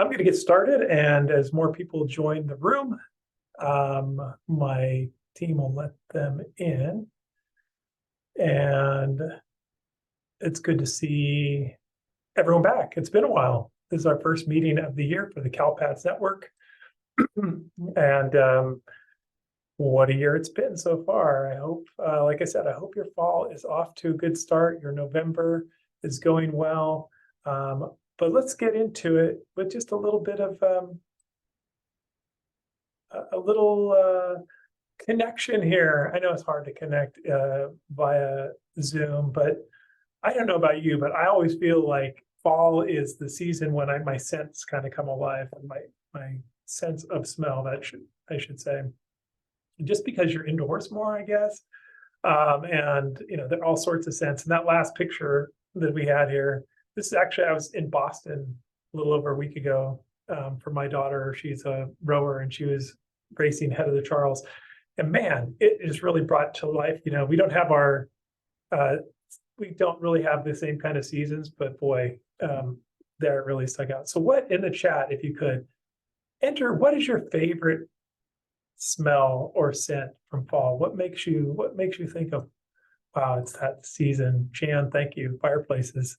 I'm going to get started, and as more people join the room, my team will let them in. And it's good to see everyone back. It's been a while. This is our first meeting of the year for the CalPads Network. And what a year it's been so far. I hope, like I said, I hope your fall is off to a good start. Your November is going well. But let's get into it with just a little bit of a little connection here. I know it's hard to connect via Zoom, but I don't know about you, but I always feel like fall is the season when my scents kind of come alive, and my sense of smell, I should say. Just because you're indoors more, I guess. And there are all sorts of scents. And that last picture that we had here, this is actually, I was in Boston a little over a week ago for my daughter. She's a rower and she was racing Head of the Charles. And man, it just really brought to life. We don't have we don't really have the same kind of seasons, but boy, that really stuck out. So what in the chat, if you could enter, what is your favorite smell or scent from fall? What makes you think of, wow, it's that season? Jan, thank you. Fireplaces.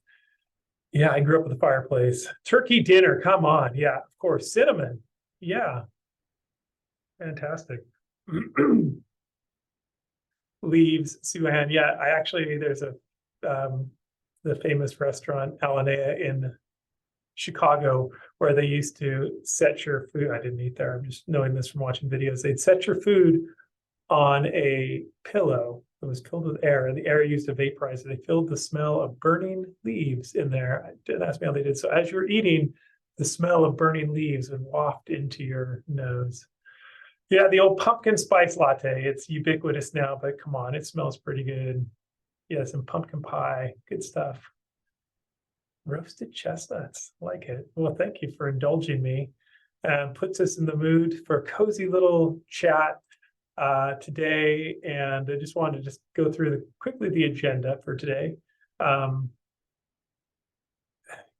Yeah, I grew up with a fireplace. Turkey dinner, come on. Yeah, of course. Cinnamon. Yeah. Fantastic. Leaves, Suhan. Yeah, there's the famous restaurant Alinea in Chicago, where they used to set your food. I didn't eat there. I'm just knowing this from watching videos. They'd set your food on a pillow that was filled with air, and the air used to vaporize it. They filled the smell of burning leaves in there. Didn't ask me how they did. So as you're eating, the smell of burning leaves would waft into your nose. Yeah, the old pumpkin spice latte. It's ubiquitous now, but come on, it smells pretty good. Yeah, some pumpkin pie. Good stuff. Roasted chestnuts, like it. Well, thank you for indulging me, and puts us in the mood for a cozy little chat today. And I just wanted to just go through quickly the agenda for today.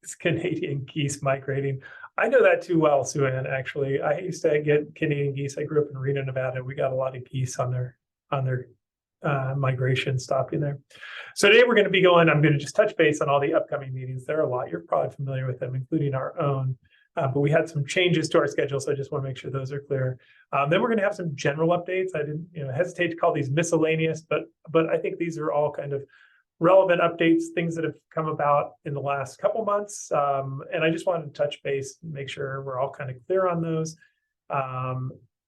It's Canadian geese migrating. I know that too well, Suan. Actually, I used to get Canadian geese. I grew up in Reno, Nevada. We got a lot of geese on their migration stopping there. So today we're going to be I'm going to just touch base on all the upcoming meetings. There are a lot. You're probably familiar with them, including our own. But we had some changes to our schedule, so I just want to make sure those are clear. Then we're going to have some general updates. I didn't hesitate to call these miscellaneous, but I think these are all kind of relevant updates, things that have come about in the last couple months. And I just wanted to touch base and make sure we're all kind of clear on those.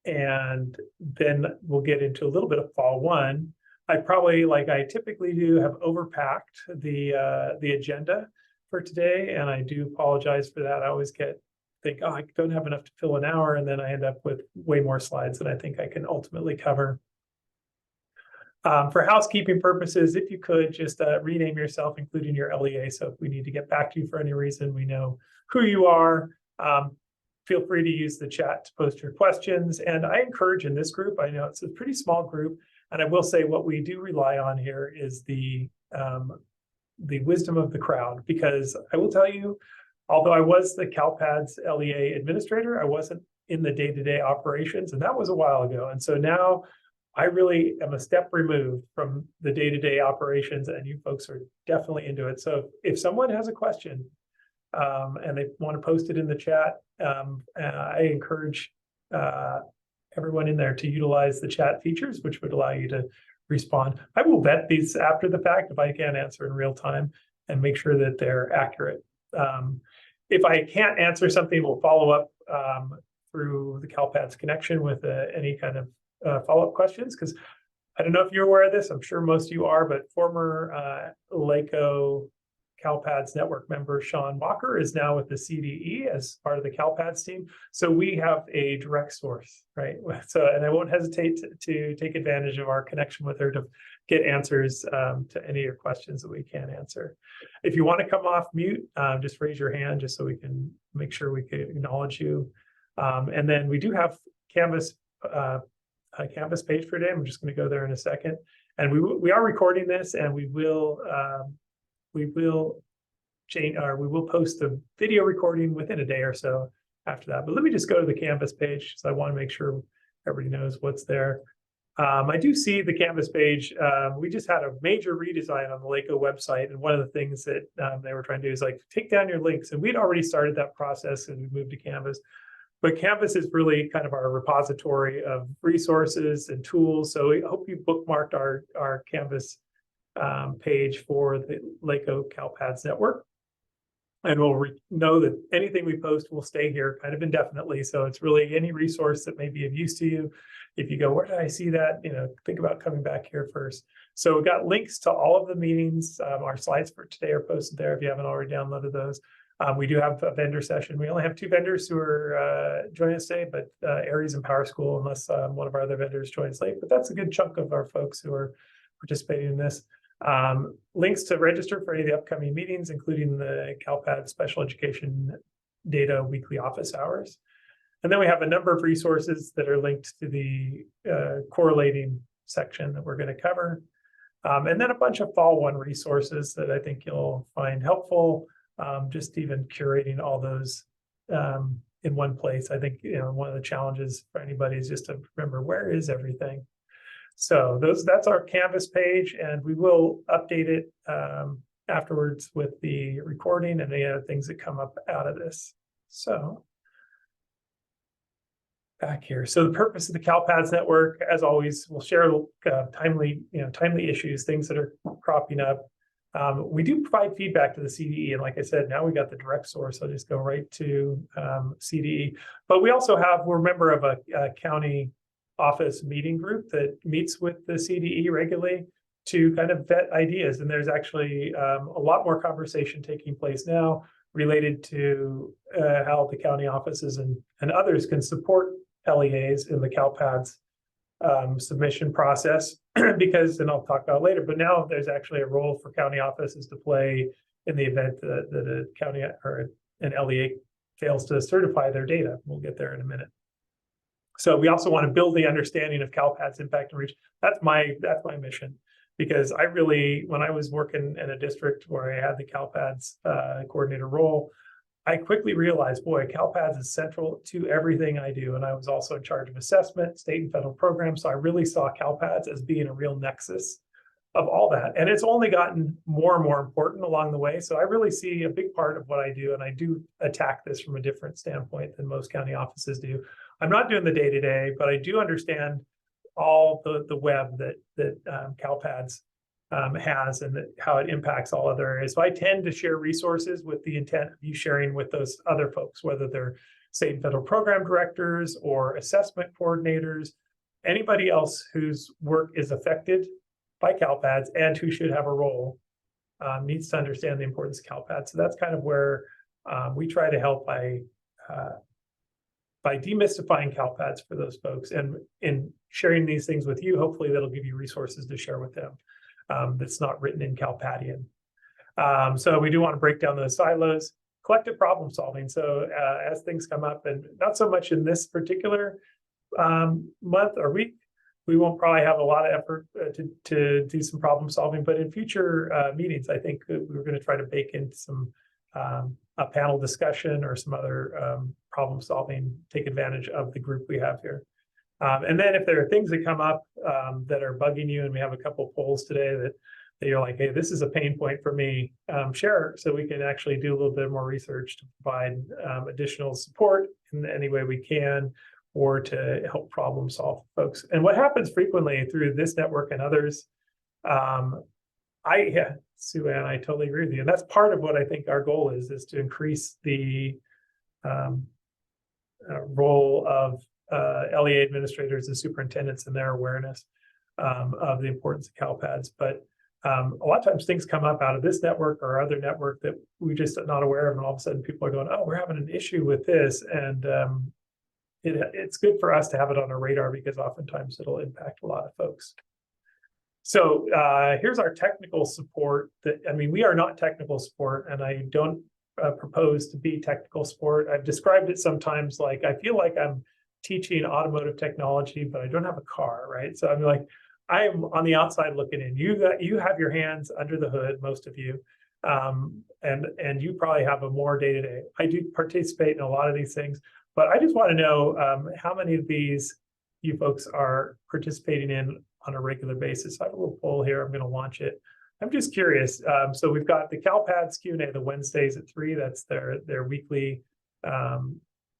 And then we'll get into a little bit of fall one. I probably, like I typically do, have overpacked the agenda for today, and I do apologize for that. I always think, oh, I don't have enough to fill an hour, and then I end up with way more slides than I think I can ultimately cover. For housekeeping purposes, if you could just rename yourself, including your LEA, so if we need to get back to you for any reason, we know who you are. Feel free to use the chat to post your questions. And I encourage in this group, I know it's a pretty small group, and I will say what we do rely on here is the wisdom of the crowd, because I will tell you, although I was the CalPads LEA administrator, I wasn't in the day-to-day operations, and that was a while ago. And so now I really am a step removed from the day-to-day operations, and you folks are definitely into it. So if someone has a question and they want to post it in the chat, I encourage everyone in there to utilize the chat features, which would allow you to respond. I will vet these after the fact if I can't answer in real time and make sure that they're accurate. If I can't answer something, we'll follow up through the CalPads connection with any kind of follow-up questions, because I don't know if you're aware of this. I'm sure most of you are, but former LACOE CalPads Network member Sean Walker is now with the CDE as part of the CalPads team. So we have a direct source, right? So, and I won't hesitate to take advantage of our connection with her to get answers to any of your questions that we can answer. If you want to come off mute, just raise your hand just so we can make sure we can acknowledge you. And then we do have Canvas page for today. I'm just going to go there in a second. And we are recording this, and we will post the video recording within a day or so after that. But let me just go to the Canvas page because I want to make sure everybody knows what's there. I do see the Canvas page. We just had a major redesign on the LACOE website, and one of the things that they were trying to do is like take down your links, and we'd already started that process as we moved to Canvas. But Canvas is really kind of our repository of resources and tools. So we hope you bookmarked our Canvas page for the LACOE CalPADS Network. And we'll know that anything we post will stay here kind of indefinitely. So it's really any resource that may be of use to you. If you go, where did I see that? Think about coming back here first. So we've got links to all of the meetings. Our slides for today are posted there if you haven't already downloaded those. We do have a vendor session. We only have 2 vendors who are joining us today, but Aries and Power School, unless one of our other vendors joins late. But that's a good chunk of our folks who are participating in this. Links to register for any of the upcoming meetings, including the CalPAD Special Education Data Weekly Office Hours. And then we have a number of resources that are linked to the correlating section that we're going to cover. And then a bunch of Fall 1 resources that I think you'll find helpful. Just even curating all those in one place. I think one of the challenges for anybody is just to remember where is everything. So that's our Canvas page, and we will update it afterwards with the recording and the other things that come up out of this. So back here. So the purpose of the CalPADS network, as always, we'll share timely issues, things that are cropping up. We do provide feedback to the CDE, and like I said, now we got the direct source. I'll just go right to CDE. But we also we're a member of a county office meeting group that meets with the CDE regularly to kind of vet ideas. And there's actually a lot more conversation taking place now related to how the county offices and others can support LEAs in the CalPADS submission process, because, and I'll talk about it later, but now there's actually a role for county offices to play in the event that a county or an LEA fails to certify their data. We'll get there in a minute. So we also want to build the understanding of CalPADS impact and reach. That's my mission, because I really, when I was working in a district where I had the CalPADS coordinator role, I quickly realized, boy, CalPADS is central to everything I do. And I was also in charge of assessment, state and federal programs. So I really saw CalPADS as being a real nexus of all that. And it's only gotten more and more important along the way. So I really see a big part of what I do, and I do attack this from a different standpoint than most county offices do. I'm not doing the day-to-day, but I do understand all the web that CalPADS has and how it impacts all other areas. So I tend to share resources with the intent of you sharing with those other folks, whether they're state and federal program directors or assessment coordinators, anybody else whose work is affected by CalPADS and who should have a role needs to understand the importance of CalPADS. So that's kind of where we try to help by demystifying CalPADS for those folks, and in sharing these things with you, hopefully that'll give you resources to share with them that's not written in CalPADian. So we do want to break down those silos, collective problem solving. So as things come up, and not so much in this particular month or week, we won't probably have a lot of effort to do some problem solving, but in future meetings, I think we're going to try to bake in some a panel discussion or some other problem solving, take advantage of the group we have here. And then if there are things that come up that are bugging you, and we have a couple polls today that you're like, hey, this is a pain point for me, share, so we can actually do a little bit more research to provide additional support in any way we can, or to help problem solve folks. And what happens frequently through this network and others, Sue Ann, I totally agree with you. And that's part of what I think our goal is to increase the role of LEA administrators and superintendents and their awareness of the importance of CalPADS. But a lot of times things come up out of this network or other network that we just are not aware of. And all of a sudden people are going, oh, we're having an issue with this. And it's good for us to have it on our radar, because oftentimes it'll impact a lot of folks. So here's our technical support. We are not technical support, and I don't propose to be technical support. I've described it sometimes like I feel like I'm teaching automotive technology, but I don't have a car, right? So I'm like, I am on the outside looking in. You have your hands under the hood, most of you. And you probably have a more day-to-day. I do participate in a lot of these things, but I just want to know how many of these you folks are participating in on a regular basis. I have a little poll here. I'm going to launch it. I'm just curious. So we've got the CalPads Q&A, the Wednesdays at 3. That's their weekly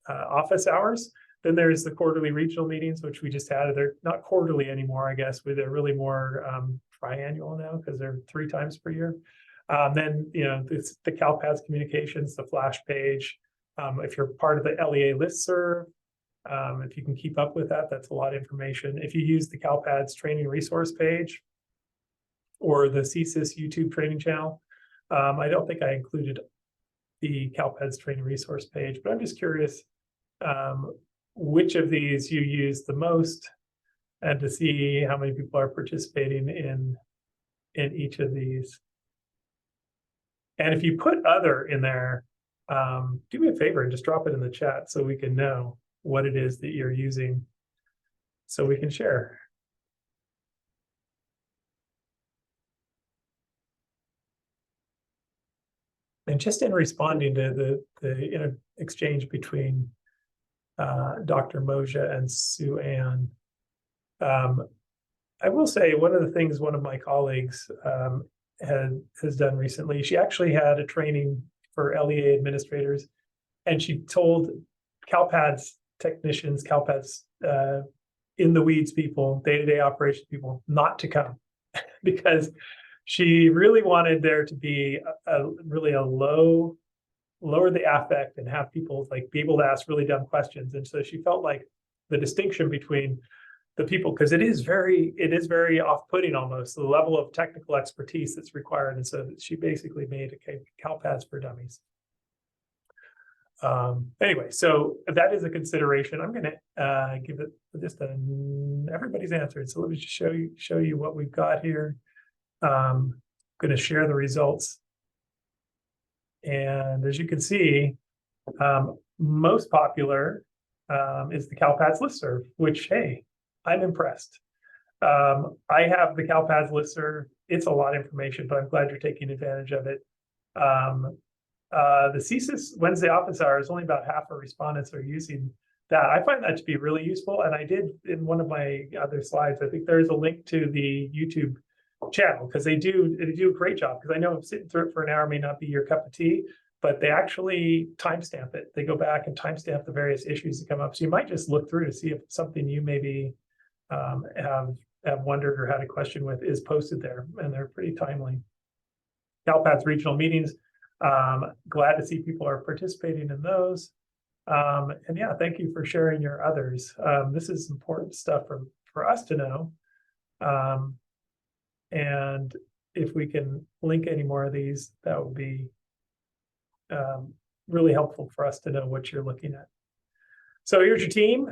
office hours. Then there's the quarterly regional meetings, which we just had. They're not quarterly anymore, I guess, but they're really more triannual now because they're 3 times per year. Then, it's the CalPads communications, the flash page. If you're part of the LEA listserv, if you can keep up with that, that's a lot of information. If you use the CalPads training resource page or the CSIS YouTube training channel, I don't think I included the CalPads training resource page, but I'm just curious which of these you use the most and to see how many people are participating in each of these. And if you put other in there, do me a favor and just drop it in the chat so we can know what it is that you're using so we can share. And just in responding to the exchange between Dr. Moja and Sue Ann, I will say one of the things one of my colleagues has done recently, she actually had a training for LEA administrators, and she told CalPads technicians, CalPads in the weeds people, day-to-day operations people, not to come because she really wanted there to be really a lower the affect and have people like be able to ask really dumb questions. And so she felt like the distinction between the people, because it is very off-putting almost, the level of technical expertise that's required. And so she basically made a CalPads for dummies. Anyway, so that is a consideration. I'm going to give it just everybody's answered. So let me just show you what we've got here. I'm going to share the results. And as you can see, most popular is the CalPads listserv, which, hey, I'm impressed. I have the CalPads listserv. It's a lot of information, but I'm glad you're taking advantage of it. The CSIS Wednesday office hours, only about half of respondents are using that. I find that to be really useful. And I did in one of my other slides, I think there's a link to the YouTube channel because they do a great job. Because I know sitting through it for an hour may not be your cup of tea, but they actually timestamp it. They go back and timestamp the various issues that come up. So you might just look through to see if something you maybe have wondered or had a question with is posted there, and they're pretty timely. CalPads regional meetings. Glad to see people are participating in those. And yeah, thank you for sharing your others. This is important stuff for us to know. And if we can link any more of these, that would be really helpful for us to know what you're looking at. So here's your team.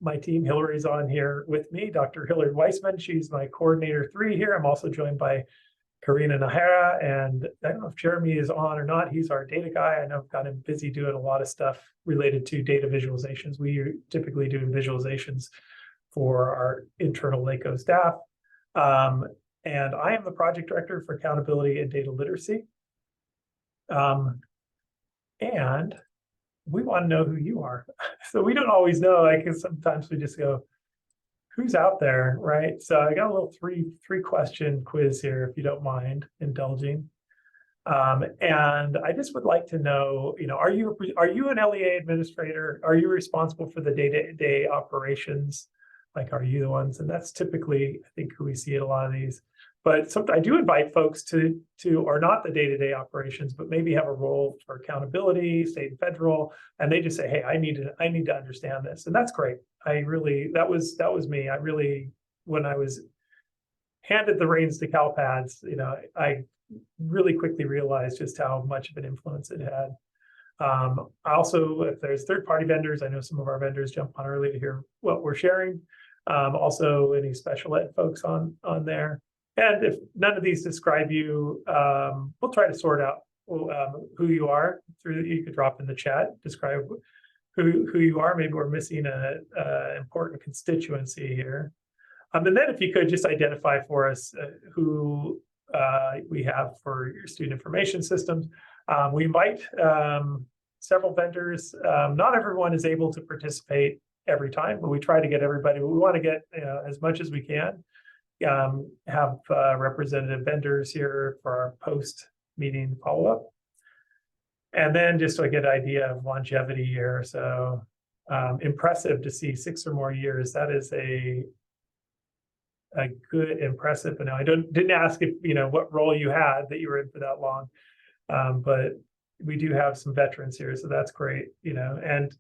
My team, Hillary's on here with me, Dr. Hillary Weissman. She's my coordinator 3 here. I'm also joined by Karina Nahara, and I don't know if Jeremy is on or not. He's our data guy. I know I've got him busy doing a lot of stuff related to data visualizations. We typically do visualizations for our internal LACOE staff. And I am the project director for accountability and data literacy. And we want to know who you are. So we don't always know, like sometimes we just go, who's out there, right? So I got a little three question quiz here, if you don't mind indulging. And I just would like to know, are you an LEA administrator? Are you responsible for the day-to-day operations? Like, are you the ones? And that's typically, I think, who we see at a lot of these. But I do invite folks to are not the day-to-day operations, but maybe have a role for accountability, state and federal, and they just say, hey, I need to understand this, and that's great. That was me. I really, when I was handed the reins to CalPads, I really quickly realized just how much of an influence it had. Also, if there's third-party vendors, I know some of our vendors jump on early to hear what we're sharing. Also, any special ed folks on there. And if none of these describe you, we'll try to sort out who you are through. You could drop in the chat, describe who you are. Maybe we're missing an important constituency here. And then if you could just identify for us who we have for your student information systems. We invite several vendors. Not everyone is able to participate every time, but we try to get everybody. We want to get as much as we can. Have representative vendors here for our post-meeting follow-up. And then just to get an idea of longevity here. So impressive to see 6 or more years. That is a good, impressive. But now I didn't ask if what role you had that you were in for that long, but we do have some veterans here, so that's great. And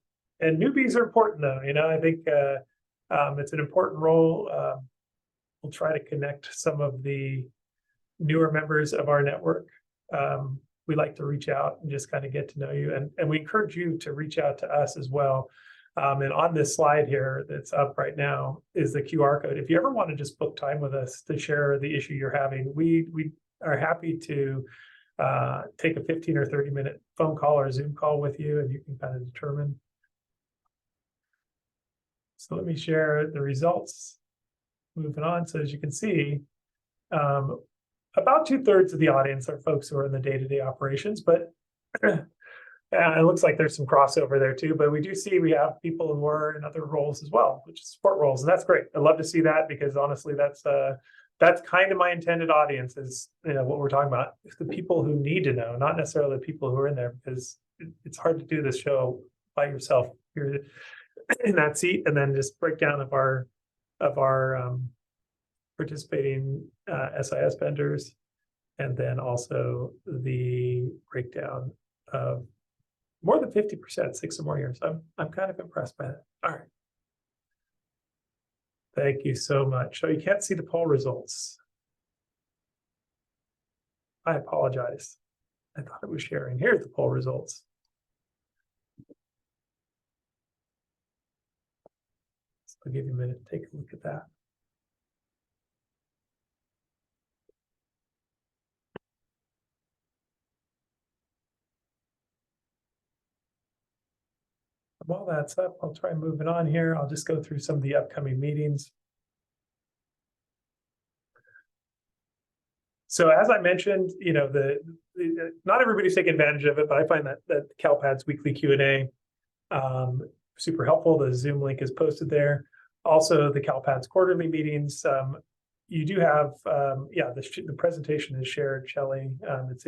newbies are important though. I think it's an important role. We'll try to connect some of the newer members of our network. We like to reach out and just kind of get to know you, and we encourage you to reach out to us as well. And on this slide here that's up right now is the QR code. If you ever want to just book time with us to share the issue you're having, we are happy to take a 15 or 30-minute phone call or Zoom call with you, and you can kind of determine. So let me share the results. Moving on. So as you can see, about 2/3 of the audience are folks who are in the day-to-day operations, but it looks like there's some crossover there too. But we do see we have people who are in other roles as well, which is support roles, and that's great. I love to see that, because honestly, that's kind of my intended audience, is what we're talking about. It's the people who need to know, not necessarily the people who are in there, because it's hard to do this show by yourself. You're in that seat, and then just breakdown of our participating SIS vendors, and then also the breakdown of more than 50%, 6 or more years. I'm kind of impressed by that. All right. Thank you so much. So you can't see the poll results. I apologize. I thought it was sharing. Here's the poll results. So I'll give you a minute to take a look at that. While that's up, I'll try moving on here. I'll just go through some of the upcoming meetings. So as I mentioned, not everybody's taking advantage of it, but I find that CalPADS weekly Q&A super helpful. The Zoom link is posted there. Also, the CalPADS quarterly meetings. You do have, the presentation is shared, Shelley. It's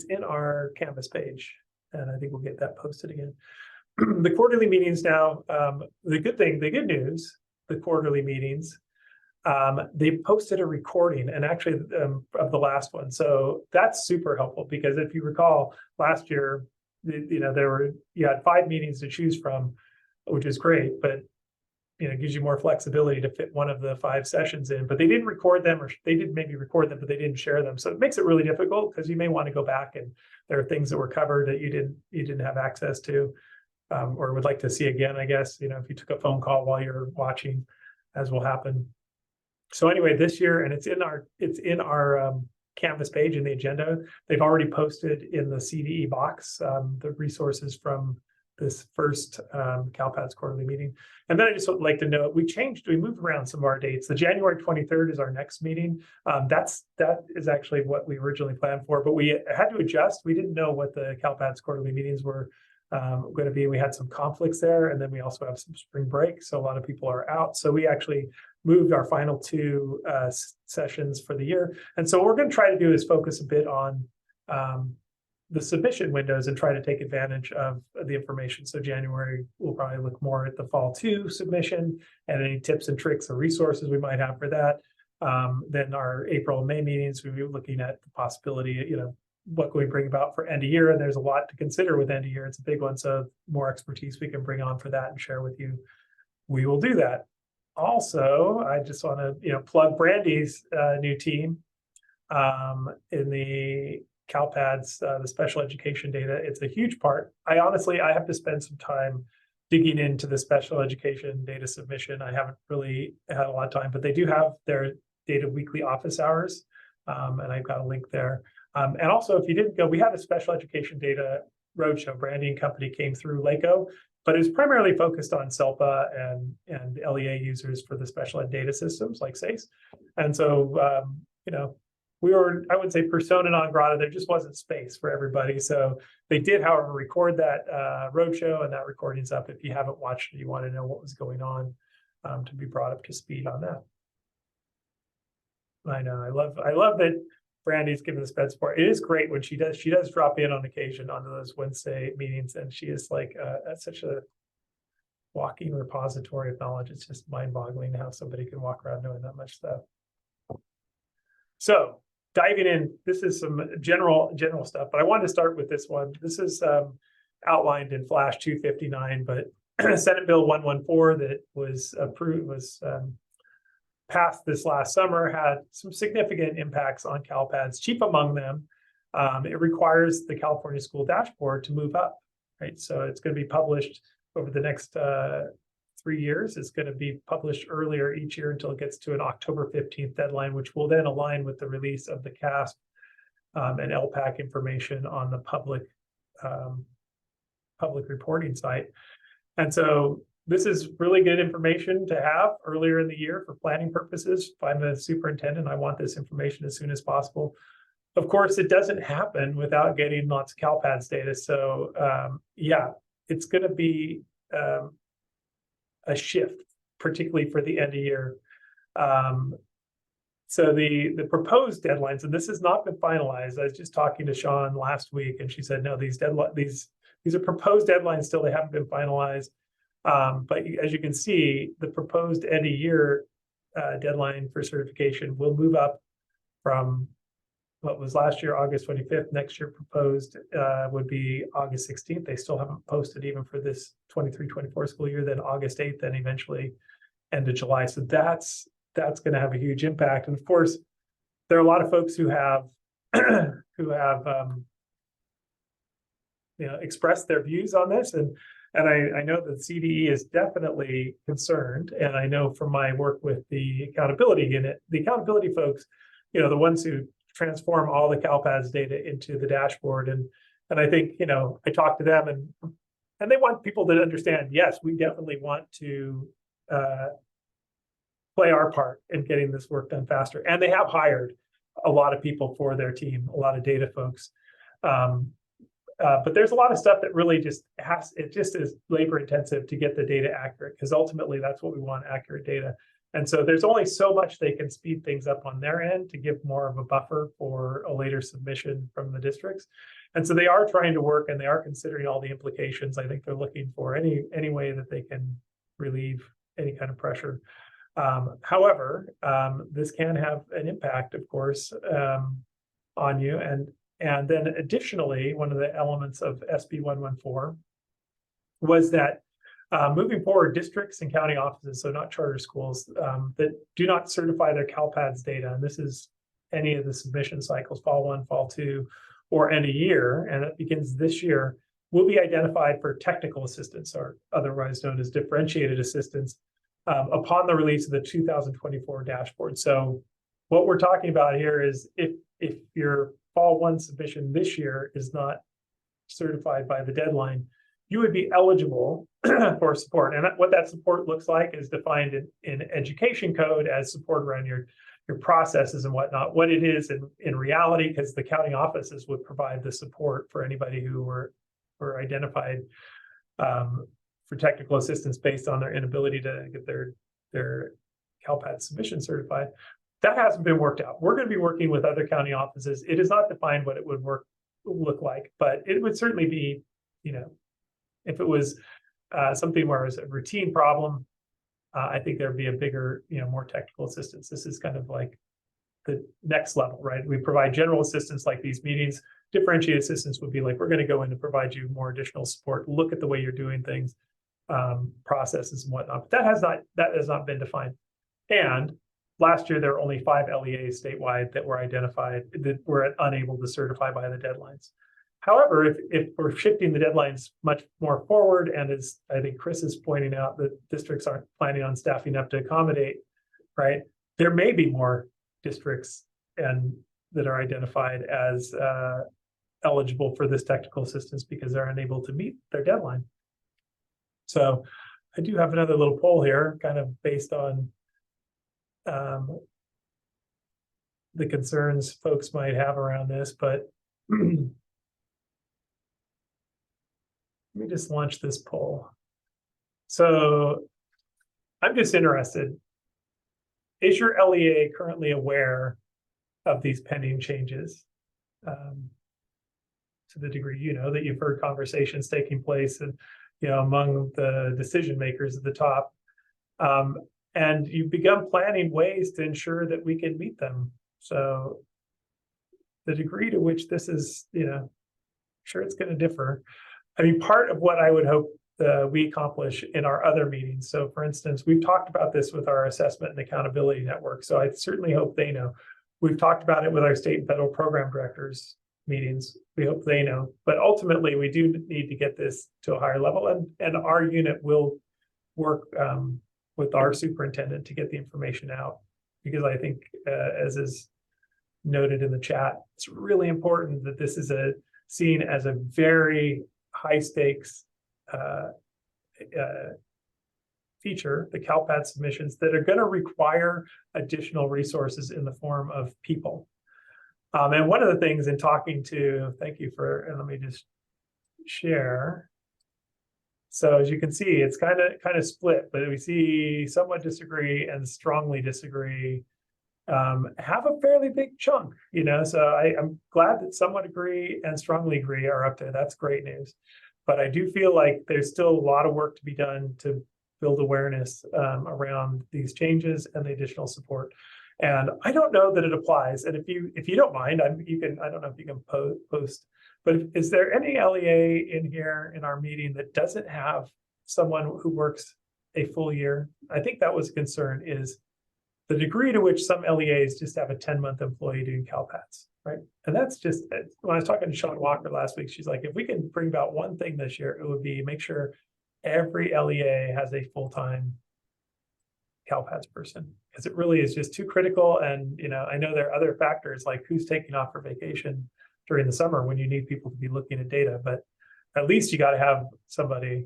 in our Canvas page, and I think we'll get that posted again. The quarterly meetings now, the good news, the quarterly meetings, they posted a recording, and actually of the last one. So that's super helpful, because if you recall last year, you had 5 meetings to choose from, which is great, but it gives you more flexibility to fit one of the 5 sessions in. But they didn't record them, or they did maybe record them, but they didn't share them. So it makes it really difficult, because you may want to go back and there are things that were covered that you didn't have access to, or would like to see again, I guess, if you took a phone call while you're watching, as will happen. So anyway, this year, and it's in our Canvas page in the agenda, they've already posted in the CDE box the resources from this first CalPADS quarterly meeting. And then I just would like to note, we moved around some of our dates. The January 23rd is our next meeting. That is actually what we originally planned for, but we had to adjust. We didn't know what the CalPADS quarterly meetings were going to be. We had some conflicts there, and then we also have some spring break, so a lot of people are out. So we actually moved our final 2 sessions for the year. And so what we're going to try to do is focus a bit on the submission windows and try to take advantage of the information. So January, we'll probably look more at the fall 2 submission and any tips and tricks or resources we might have for that. Then our April and May meetings, we'll be looking at the possibility, what can we bring about for end of year? And there's a lot to consider with end of year. It's a big one. So more expertise we can bring on for that and share with you. We will do that. Also, I just want to, plug Brandy's new team in the CalPADS, the special education data. It's a huge part. I have to spend some time digging into the special education data submission. I haven't really had a lot of time, but they do have their data weekly office hours, and I've got a link there. And also, if you didn't go, we had a special education data roadshow. Brandy and company came through LACOE, but it was primarily focused on SELPA and LEA users for the special ed data systems like SACE. And so we were, I would say, persona non grata. There just wasn't space for everybody. So they did, however, record that roadshow, and that recording's up. If you haven't watched it, you want to know what was going on, to be brought up to speed on that. I know, I love that Brandy's given the sped support. It is great when she does drop in on occasion onto those Wednesday meetings, and she is like such a walking repository of knowledge. It's just mind-boggling how somebody can walk around knowing that much stuff. So diving in, this is some general stuff, but I wanted to start with this one. This is outlined in Flash 259, but Senate Bill 114 that was approved, passed this last summer, had some significant impacts on CalPads. Chief among them, it requires the California School Dashboard to move up, right? So it's going to be published over the next 3 years. It's going to be published earlier each year until it gets to an October 15th deadline, which will then align with the release of the CASP and LPAC information on the public reporting site. And so this is really good information to have earlier in the year for planning purposes. If I'm a superintendent, I want this information as soon as possible. Of course, it doesn't happen without getting lots of CalPads data. So yeah, it's going to be a shift, particularly for the end of year. So the proposed deadlines, and this has not been finalized. I was just talking to Sean last week, and she said, no, these are proposed deadlines still, they haven't been finalized. But as you can see, the proposed end of year deadline for certification will move up from what was last year, August 25th. Next year proposed would be August 16th. They still haven't posted even for this 23-24 school year, then August 8th, then eventually end of July. So that's going to have a huge impact. And of course, there are a lot of folks who have expressed their views on this, and I know that CDE is definitely concerned. And I know from my work with the accountability unit, the accountability folks, the ones who transform all the CalPads data into the dashboard. And I think, I talked to them, and they want people to understand, yes, we definitely want to play our part in getting this work done faster. And they have hired a lot of people for their team, a lot of data folks. But there's a lot of stuff that really just is labor intensive to get the data accurate, because ultimately that's what we want, accurate data. And so there's only so much they can speed things up on their end to give more of a buffer for a later submission from the districts. And so they are trying to work, and they are considering all the implications. I think they're looking for any way that they can relieve any kind of pressure. However, this can have an impact, of course, on you. And then additionally, one of the elements of SB 114 was that moving forward, districts and county offices, so not charter schools, that do not certify their CalPads data, and this is any of the submission cycles, fall 1, fall 2, or end of year, and it begins this year, will be identified for technical assistance, or otherwise known as differentiated assistance, upon the release of the 2024 dashboard. So what we're talking about here is if your fall 1 submission this year is not certified by the deadline, you would be eligible for support. And what that support looks like is defined in education code as support around your processes and whatnot. What it is in reality, because the county offices would provide the support for anybody who were identified for technical assistance based on their inability to get their CalPad submission certified. That hasn't been worked out. We're going to be working with other county offices. It is not defined what it would look like, but it would certainly be, if it was something where it was a routine problem, I think there'd be a bigger, more technical assistance. This is kind of like the next level, right? We provide general assistance like these meetings. Differentiated assistance would be like, we're going to go in and provide you more additional support, look at the way you're doing things, processes and whatnot. But that has not been defined. And last year, there were only 5 LEAs statewide that were identified that were unable to certify by the deadlines. However, if we're shifting the deadlines much more forward, and as I think Chris is pointing out, that districts aren't planning on staffing up to accommodate, right? There may be more districts that are identified as eligible for this technical assistance because they're unable to meet their deadline. So I do have another little poll here, kind of based on the concerns folks might have around this, but let me just launch this poll. So I'm just interested, is your LEA currently aware of these pending changes? To the degree you know that you've heard conversations taking place and among the decision makers at the top, and you've begun planning ways to ensure that we can meet them. So the degree to which this is, sure, it's going to differ. I mean, part of what I would hope we accomplish in our other meetings. So for instance, we've talked about this with our assessment and accountability network. So I certainly hope they know. We've talked about it with our state and federal program directors meetings. We hope they know, but ultimately we do need to get this to a higher level, and our unit will work with our superintendent to get the information out, because I think as is noted in the chat, it's really important that this is seen as a very high stakes feature, the CalPAD submissions, that are going to require additional resources in the form of people. And one of the things in talking to, thank you for, and let me just share. So as you can see, it's kind of split, but we see somewhat disagree and strongly disagree have a fairly big chunk, so I'm glad that somewhat agree and strongly agree are up there. That's great news. But I do feel like there's still a lot of work to be done to build awareness around these changes and the additional support. And I don't know that it applies. And if you don't mind, I don't know if you can post, but is there any LEA in here in our meeting that doesn't have someone who works a full year? I think that was a concern, is the degree to which some LEAs just have a 10-month employee doing CalPADs, right? And that's just, when I was talking to Sean Walker last week, she's like, if we can bring about one thing this year, it would be make sure every LEA has a full-time CalPADs person, because it really is just too critical. And I know there are other factors like who's taking off for vacation during the summer when you need people to be looking at data, but at least you got to have somebody.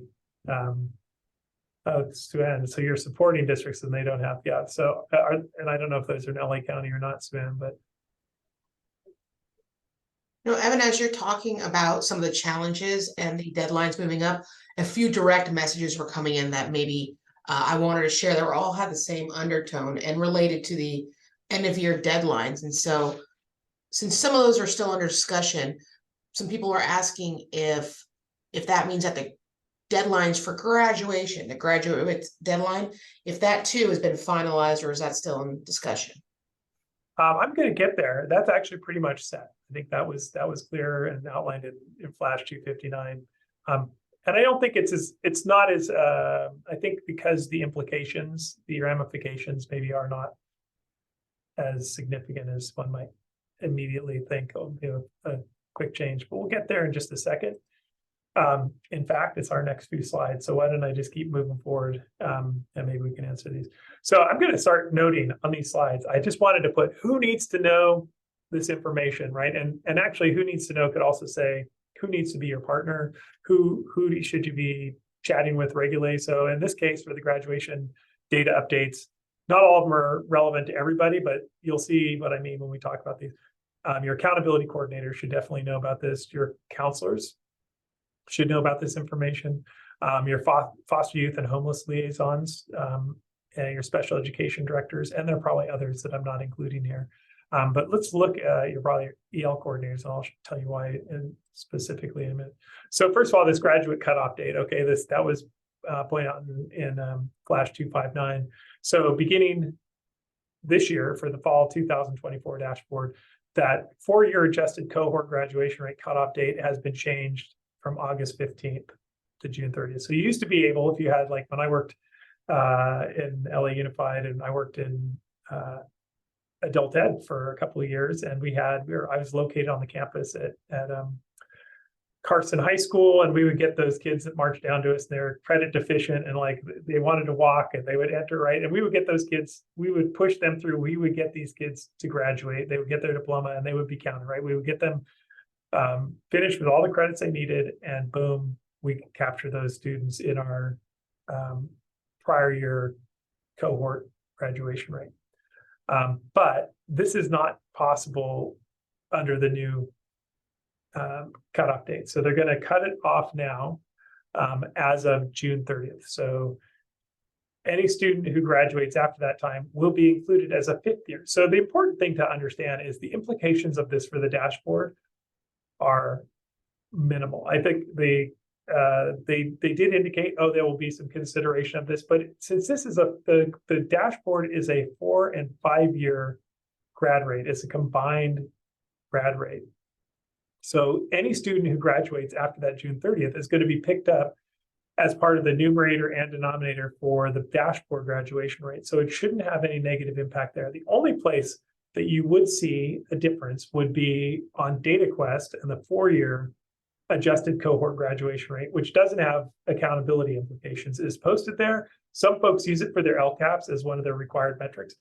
Suan, so you're supporting districts and they don't have, yeah. So and I don't know if those are in LA County or not, Suan, but no, Evan, as you're talking about some of the challenges and the deadlines moving up, a few direct messages were coming in that maybe I wanted to share. They all had the same undertone and related to the end of year deadlines. And so since some of those are still under discussion, some people were asking if that means that the deadlines for graduation, the graduate deadline, if that too has been finalized, or is that still in discussion? I'm going to get there. That's actually pretty much set. I think that was clear and outlined in Flash 259. And I don't think it's not as I think, because the implications, the ramifications maybe are not as significant as one might immediately think. A quick change, but we'll get there in just a second. In fact, it's our next few slides. So why don't I just keep moving forward, and maybe we can answer these. So I'm going to start noting on these slides. I just wanted to put who needs to know this information, right? And actually, who needs to know could also say who needs to be your partner, who should you be chatting with regularly. So in this case, for the graduation data updates, not all of them are relevant to everybody, but you'll see what I mean when we talk about these. Your accountability coordinator should definitely know about this. Your counselors should know about this information. Your foster youth and homeless liaisons, and your special education directors, and there are probably others that I'm not including here. But let's look at your probably EL coordinators, and I'll tell you why specifically in a minute. So first of all, this graduate cutoff date, okay, that was pointed out in Flash 259. So beginning this year for the fall 2024 dashboard, that 4-year adjusted cohort graduation rate cutoff date has been changed from August 15th to June 30th. So you used to be able, if you had, like when I worked in LA Unified, and I worked in adult ed for a couple of years, and I was located on the campus at Carson High School, and we would get those kids that marched down to us, and they're credit deficient, and like they wanted to walk, and they would enter, right? And we would get those kids, we would push them through, we would get these kids to graduate, they would get their diploma, and they would be counted, right? We would get them finished with all the credits they needed, and boom, we capture those students in our prior year cohort graduation rate. But this is not possible under the new cutoff date. So they're going to cut it off now as of June 30th. So any student who graduates after that time will be included as a fifth year. So the important thing to understand is the implications of this for the dashboard are minimal. I think they did indicate, oh, there will be some consideration of this, but since this is the dashboard is a 4 and 5 year grad rate, it's a combined grad rate. So any student who graduates after that June 30th is going to be picked up as part of the numerator and denominator for the dashboard graduation rate. So it shouldn't have any negative impact there. The only place that you would see a difference would be on DataQuest and the 4-year adjusted cohort graduation rate, which doesn't have accountability implications. It is posted there. Some folks use it for their LCAPs as one of their required metrics.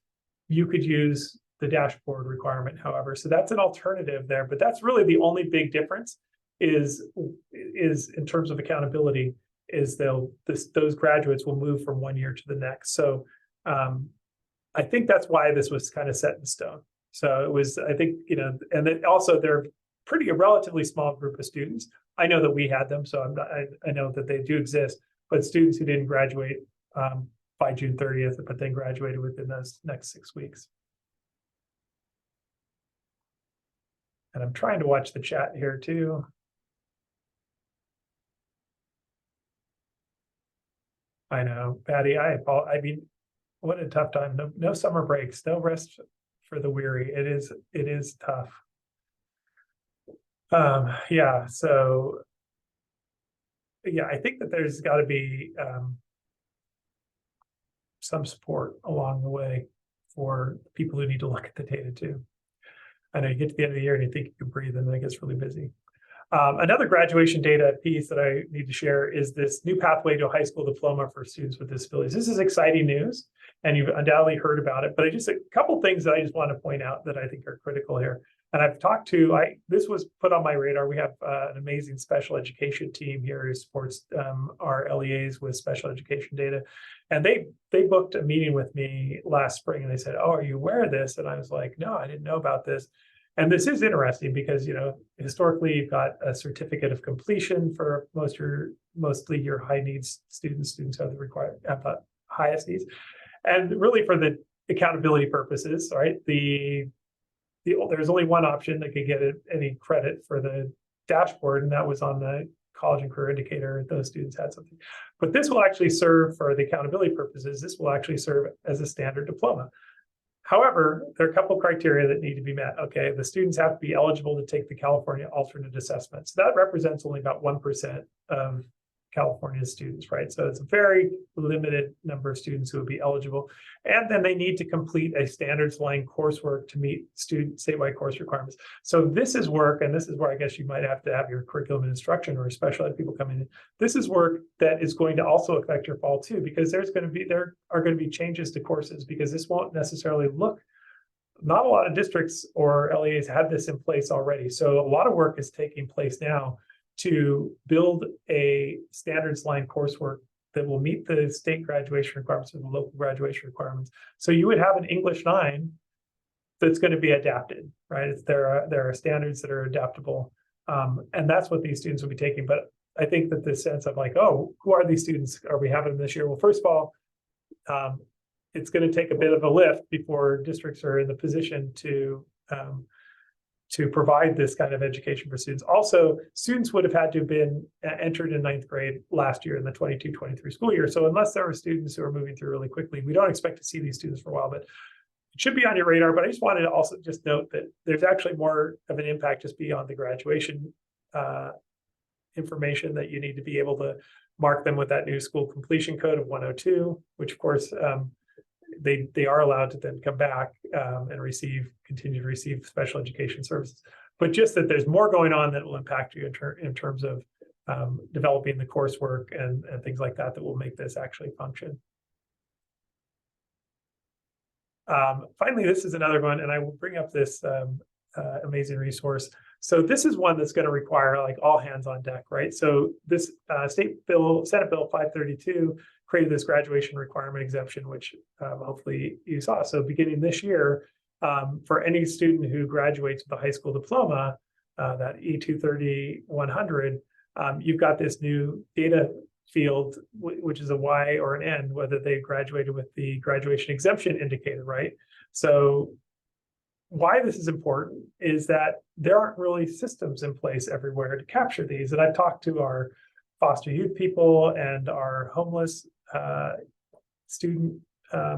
You could use the dashboard requirement, however. So that's an alternative there, but that's really the only big difference is in terms of accountability, is those graduates will move from 1 year to the next. So I think that's why this was kind of set in stone. So it was, I think, and then also they're a relatively small group of students. I know that we had them, so I know that they do exist, but students who didn't graduate by June 30th, but then graduated within those next 6 weeks. And I'm trying to watch the chat here too. I know, Patty, I mean, what a tough time. No summer breaks, no rest for the weary. It is tough. Yeah, so yeah, I think that there's got to be some support along the way for people who need to look at the data too. I know you get to the end of the year and you think you can breathe, and then it gets really busy. Another graduation data piece that I need to share is this new pathway to a high school diploma for students with disabilities. This is exciting news, and you've undoubtedly heard about it, but a couple things that I just want to point out that I think are critical here. And I've talked to, this was put on my radar. We have an amazing special education team here who supports our LEAs with special education data. And they booked a meeting with me last spring, and they said, oh, are you aware of this? And I was like, no, I didn't know about this. And this is interesting because, historically you've got a certificate of completion for mostly your high needs students have the highest needs. And really for the accountability purposes, right? There's only one option that could get any credit for the dashboard, and that was on the college and career indicator. Those students had something, but this will actually serve for the accountability purposes. This will actually serve as a standard diploma. However, there are a couple of criteria that need to be met. Okay, the students have to be eligible to take the California alternate assessment. So that represents only about 1% of California's students, right? So it's a very limited number of students who would be eligible. And then they need to complete a standards line coursework to meet statewide course requirements. So this is work, and this is where I guess you might have to have your curriculum and instruction or special ed people come in. This is work that is going to also affect your fall too, because there are going to be changes to courses, because this won't necessarily look, not a lot of districts or LEAs had this in place already. So a lot of work is taking place now to build a standards line coursework that will meet the state graduation requirements and the local graduation requirements. So you would have an English 9 that's going to be adapted, right? There are standards that are adaptable, and that's what these students will be taking. But I think that this sense of like, oh, who are these students? Are we having them this year? Well, first of all, it's going to take a bit of a lift before districts are in the position to provide this kind of education for students. Also, students would have had to have been entered in 9th grade last year in the 22-23 school year. So unless there are students who are moving through really quickly, we don't expect to see these students for a while, but it should be on your radar. But I just wanted to also just note that there's actually more of an impact just beyond the graduation information, that you need to be able to mark them with that new school completion code of 102, which of course, they are allowed to then come back and continue to receive special education services. But just that there's more going on that will impact you in terms of developing the coursework and things like that will make this actually function. Finally, this is another one, and I will bring up this amazing resource. So this is one that's going to require like all hands on deck, right? So this Senate Bill 532 created this graduation requirement exemption, which hopefully you saw. So beginning this year, for any student who graduates with a high school diploma, that E230-100, you've got this new data field, which is a Y or an N, whether they graduated with the graduation exemption indicator, right? So why this is important is that there aren't really systems in place everywhere to capture these. And I've talked to our foster youth people and our homeless student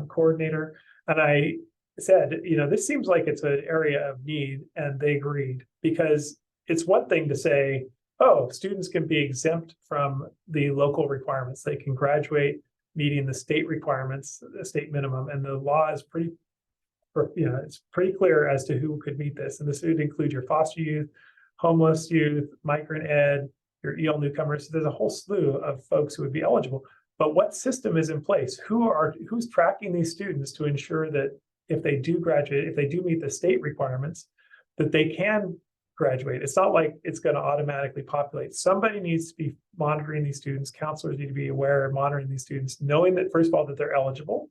coordinator, and I said, this seems like it's an area of need, and they agreed, because it's one thing to say, oh, students can be exempt from the local requirements. They can graduate meeting the state requirements, the state minimum, and the law is pretty, it's pretty clear as to who could meet this. And this would include your foster youth, homeless youth, migrant ed, your EL newcomers. So there's a whole slew of folks who would be eligible. But what system is in place? Who's tracking these students to ensure that if they do graduate, if they do meet the state requirements, that they can graduate? It's not like it's going to automatically populate. Somebody needs to be monitoring these students. Counselors need to be aware of monitoring these students, knowing that, first of all, that they're eligible,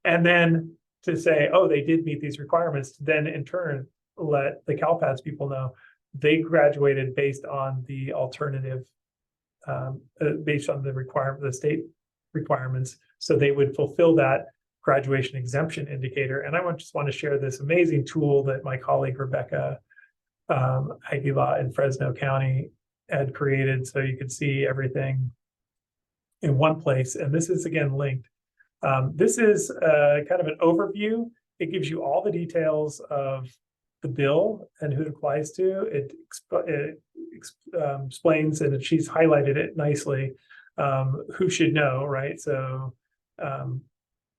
and then to say, oh, they did meet these requirements, to then in turn let the CalPADS people know they graduated based on the alternative, based on the state requirements, so they would fulfill that graduation exemption indicator. And I just want to share this amazing tool that my colleague Rebecca Aguilar in Fresno County had created, so you could see everything in one place. And this is again linked. This is kind of an overview. It gives you all the details of the bill and who it applies to. It explains, and she's highlighted it nicely, who should know, right? So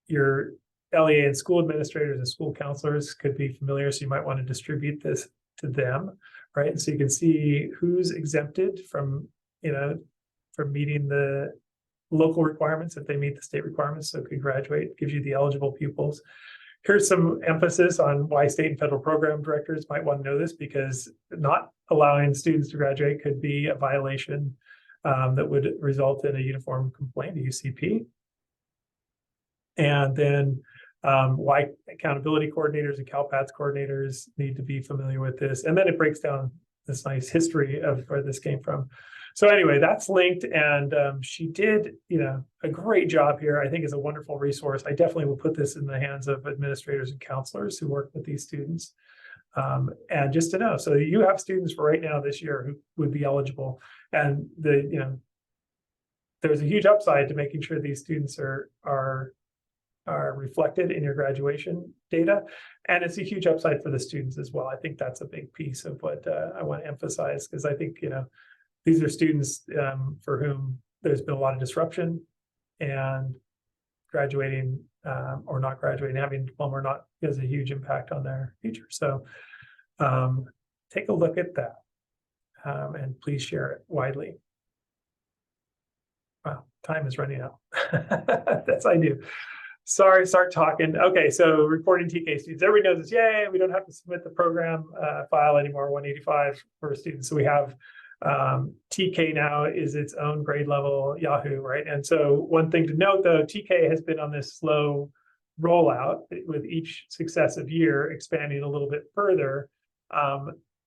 your LEA and school administrators and school counselors could be familiar, so you might want to distribute this to them, right? And so you can see who's exempted from, from meeting the local requirements if they meet the state requirements, so could graduate. Gives you the eligible pupils. Here's some emphasis on why state and federal program directors might want to know this, because not allowing students to graduate could be a violation that would result in a uniform complaint to UCP. And then why accountability coordinators and CalPADS coordinators need to be familiar with this. And then it breaks down this nice history of where this came from. So anyway, that's linked, and she did, a great job here. I think is a wonderful resource. I definitely will put this in the hands of administrators and counselors who work with these students. And just to know, so you have students for right now this year who would be eligible, and there's a huge upside to making sure these students are reflected in your graduation data, and it's a huge upside for the students as well. I think that's a big piece of what I want to emphasize, because I think these are students for whom there's been a lot of disruption, and graduating or not graduating, having a diploma or not, has a huge impact on their future. So take a look at that, and please share it widely. Wow, time is running out. That's I knew. Sorry, start talking. Okay, so reporting TK students. Everybody knows this. Yay, we don't have to submit the program file anymore, 185 for students. So we have TK now is its own grade level Yahoo, right? And so one thing to note, though, TK has been on this slow rollout with each successive year expanding a little bit further.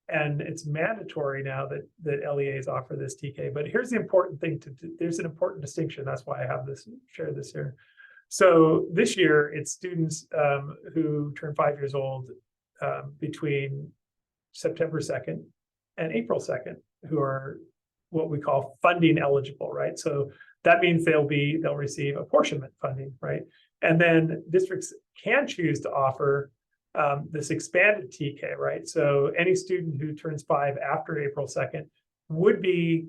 And it's mandatory now that LEAs offer this TK. But here's the important thing there's an important distinction. That's why I have this, share this here. So this year, it's students who turn 5 years old between September 2nd and April 2nd, who are what we call funding eligible, right? So that means they'll receive apportionment funding, right? And then districts can choose to offer this expanded TK, right? So any student who turns 5 after April 2nd would be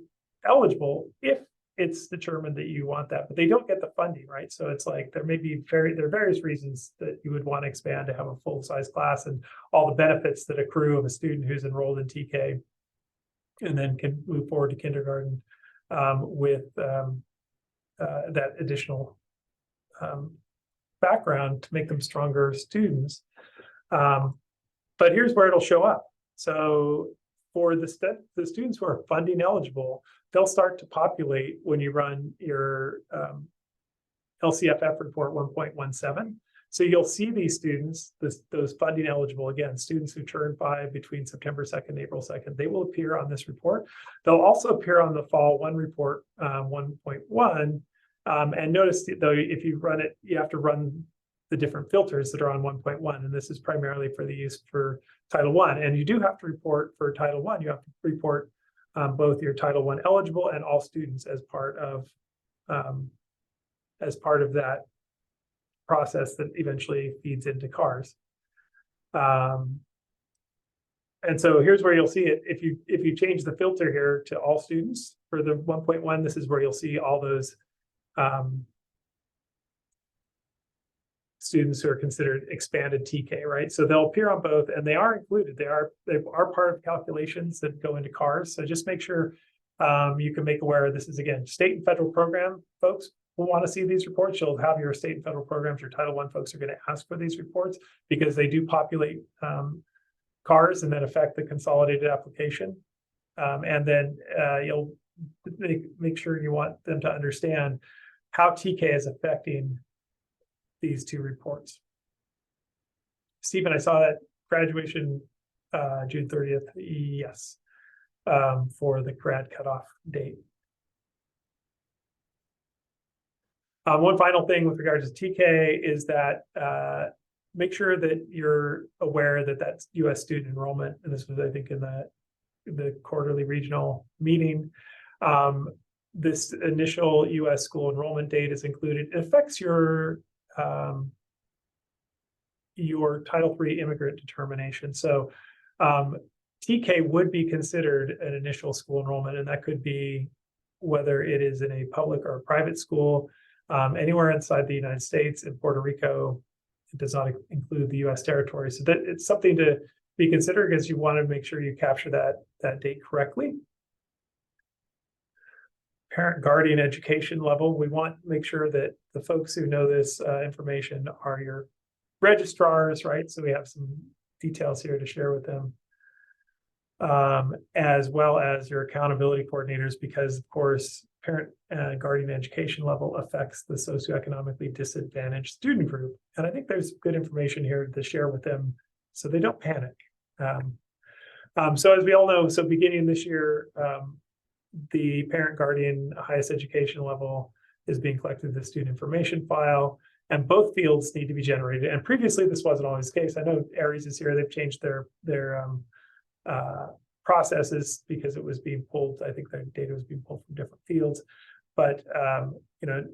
eligible if it's determined that you want that, but they don't get the funding, right? So it's like there are various reasons that you would want to expand to have a full-size class and all the benefits that accrue of a student who's enrolled in TK and then can move forward to kindergarten with that additional background to make them stronger students. But here's where it'll show up. So for the students who are funding eligible, they'll start to populate when you run your LCFF report 1.17. So you'll see these students, those funding eligible, again, students who turn 5 between September 2nd and April 2nd, they will appear on this report. They'll also appear on the fall 1 report 1.1. And notice, though, if you run it, you have to run the different filters that are on 1.1. And this is primarily for the use for Title I. And you do have to report for Title I, you have to report both your Title I eligible and all students as part of that process that eventually feeds into CARS. And so here's where you'll see it. If you change the filter here to all students for the 1.1, this is where you'll see all those students who are considered expanded TK, right? So they'll appear on both, and they are included. They are part of calculations that go into CARS. So just make sure you can make aware. This is, again, state and federal program folks will want to see these reports. You'll have your state and federal programs. Your Title I folks are going to ask for these reports because they do populate CARS and then affect the consolidated application. And then you'll make sure you want them to understand how TK is affecting these two reports. Stephen, I saw that graduation June 30th. Yes, for the grad cutoff date. One final thing with regards to TK is that make sure that you're aware that that's U.S. student enrollment, and this was, I think, in the quarterly regional meeting. This initial U.S. school enrollment date is included. It affects your Title III immigrant determination. So TK would be considered an initial school enrollment, and that could be whether it is in a public or a private school, anywhere inside the United States. In Puerto Rico, it does not include the U.S. territory. So that it's something to be considered because you want to make sure you capture that date correctly. Parent guardian education level, we want to make sure that the folks who know this information are your registrars, right? So we have some details here to share with them, as well as your accountability coordinators, because of course, parent guardian education level affects the socioeconomically disadvantaged student group. And I think there's good information here to share with them so they don't panic. So as we all know, so beginning this year, the parent guardian highest education level is being collected in the student information file, and both fields need to be generated. And previously, this wasn't always the case. I know Aries is here. They've changed their processes because it was being pulled. I think the data was being pulled from different fields. But you know,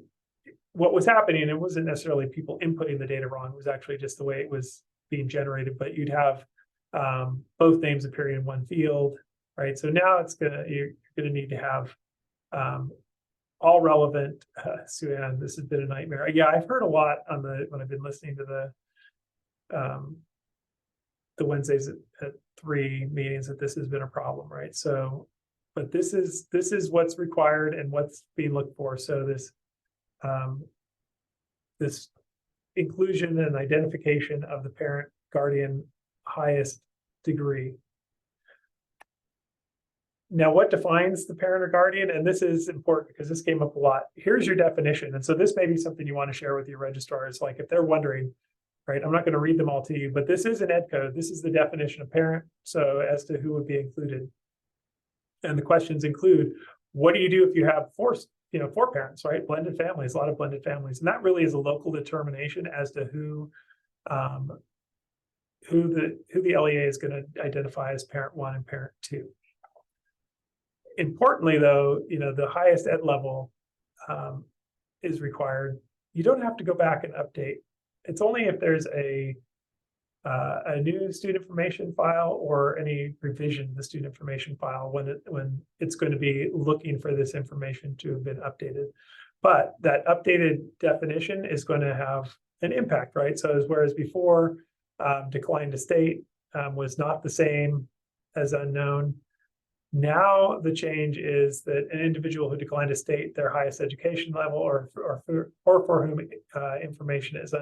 what was happening, it wasn't necessarily people inputting the data wrong. It was actually just the way it was being generated. But you'd have both names appearing in one field, right? So now you're gonna need to have all relevant. Sue-Ann, this has been a nightmare. Yeah, I've heard a lot when I've been listening to the Wednesdays at 3 meetings that this has been a problem, right? So, but this is what's required and what's being looked for. So this inclusion and identification of the parent guardian highest degree. Now, what defines the parent or guardian? And this is important because this came up a lot. Here's your definition. And so this may be something you want to share with your registrars. Like if they're wondering, right, I'm not going to read them all to you, but this is an ed code. This is the definition of parent. So as to who would be included. And the questions include, what do you do if you have four parents, right? Blended families, a lot of blended families. And that really is a local determination as to who the LEA is going to identify as parent 1 and parent 2. Importantly, though, the highest ed level is required. You don't have to go back and update. It's only if there's a new student information file or any revision to the student information file when it's going to be looking for this information to have been updated. But that updated definition is going to have an impact, right? So whereas before decline to state was not the same as unknown, now the change is that an individual who declined to state their highest education level or for whom information is